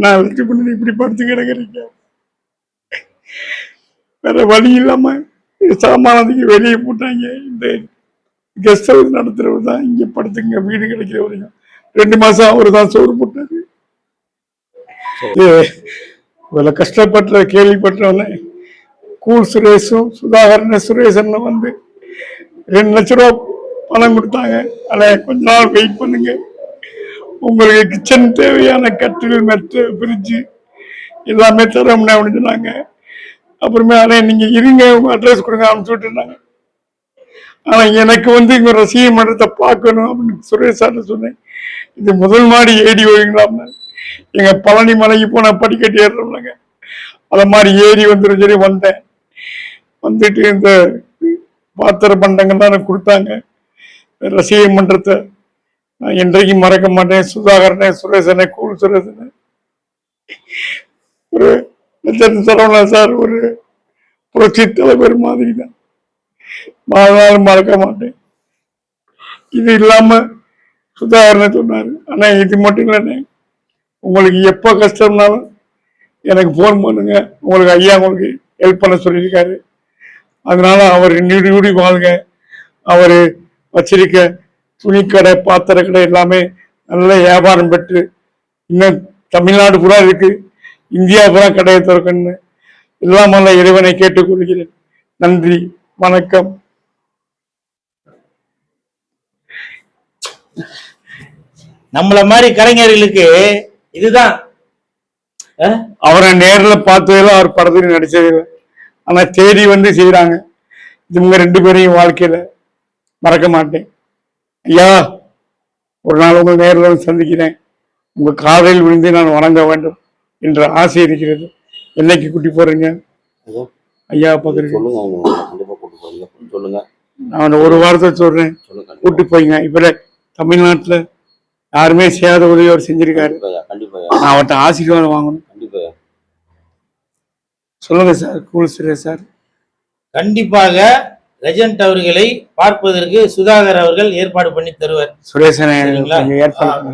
நான் வெற்றி பண்ணி இப்படி படுத்து கிடக்குறீங்க. வேற வழி இல்லாம சாமானத்துக்கு வெளியே போட்டாங்க. இந்த கெஸ்ட் ஹவுஸ் நடத்துறவர் தான் இங்க படுத்துங்க வீடு கிடைக்கிற வரைக்கும் 2 மாசம் அவரு தான் சோறு போட்டாரு. இவ்வளவு கஷ்டப்பட்ட கேள்விப்பட்டவனே கூல் சுரேஷும் சுதாகரன் சுரேஷன் வந்து 2 லட்சம் ரூபா பணம் கொடுத்தாங்க. ஆனா கொஞ்ச நாள் வெயிட் பண்ணுங்க, உங்களுக்கு கிச்சன் தேவையான கட்டில் மெட்டு ஃப்ரிட்ஜு எல்லாமே தரோம்னு அப்படின்னு சொன்னாங்க. அப்புறமே அதை நீங்க இருங்க உங்க அட்ரஸ் கொடுங்க அனுப்பிச்சு விட்டுருந்தாங்க. ஆனா எனக்கு வந்து இங்க ரசிக மன்றத்தை பார்க்கணும் அப்படின்னு சுரேஷ் சார் சொன்னேன். இது முதல் மாடி ஏடி ஓடுங்களாம எங்க பழனி மலைக்கு போனா படிக்கட்டு ஏறுறோம்லங்க, அத மாதிரி ஏறி வந்துடும் சொல்லி வந்தேன். வந்துட்டு இந்த பாத்திர பண்டங்கள் தான் எனக்கு கொடுத்தாங்க. ரசிக மன்றத்தை நான் என்றைக்கும் மறக்க மாட்டேன். சுதாகரனே சுரேசனே கூல் சுரேசனே ஒரு சரவணா சார் ஒரு புரட்சி தலைவர் மாதிரி தான், வாழ்நாளும் மறக்க மாட்டேன். இது இல்லாம சுதாகரனை சொன்னாரு, ஆனா இது மட்டும் இல்லைண்ணே, உங்களுக்கு எப்ப கஷ்டம்னாலும் எனக்கு போன் பண்ணுங்க, உங்களுக்கு ஐயா உங்களுக்கு ஹெல்ப் பண்ண சொல்லியிருக்காரு. அதனால அவர் நீடி வாழ்க. அவரு வச்சிருக்க துணிக்கடை பாத்திர கடை எல்லாமே நல்ல வியாபாரம் பெற்று இன்னும் தமிழ்நாடு பூரா இருக்கு, இந்தியா பூரா கடையை திறக்கணும்னு எல்லாம் நல்ல இறைவனை கேட்டுக்கொள்கிறேன். நன்றி, வணக்கம். நம்மள மாதிரி கலைஞர்களுக்கு இதுதான். அவரை நேரில் பார்த்ததில்ல, அவர் படத்துல நடிச்சதில்லை, ஆனா தேடி வந்து செய்யறாங்க. இவங்க 2 பேரையும் வாழ்க்கையில மறக்க மாட்டேன். ஐயா, ஒரு நாள் உங்கள் நேரில் வந்து சந்திக்கிறேன், உங்க காலில் விழுந்து நான் வணங்க வேண்டும் என்ற ஆசை இருக்கிறது. என்னைக்கு கூட்டி போறீங்க ஐயா? பார்க்குறேன், நான் ஒரு வாரத்தை சொல்றேன், கூட்டி போய்ங்க. இப்ப தமிழ்நாட்டுல யாருமே செய்யாத உதவி அவர் செஞ்சிருக்காரு. நான் அவர்கிட்ட ஆசீர்வாதம் வாங்கணும். சொல்லுங்க சார். கூல் சுரேஷ் சார் கண்டிப்பாக லெஜண்ட் அவர்களை பார்ப்பதற்கு சுதாகர் அவர்கள் ஏற்பாடு பண்ணி தருவார். சுரேஷனை ஏற்பாடு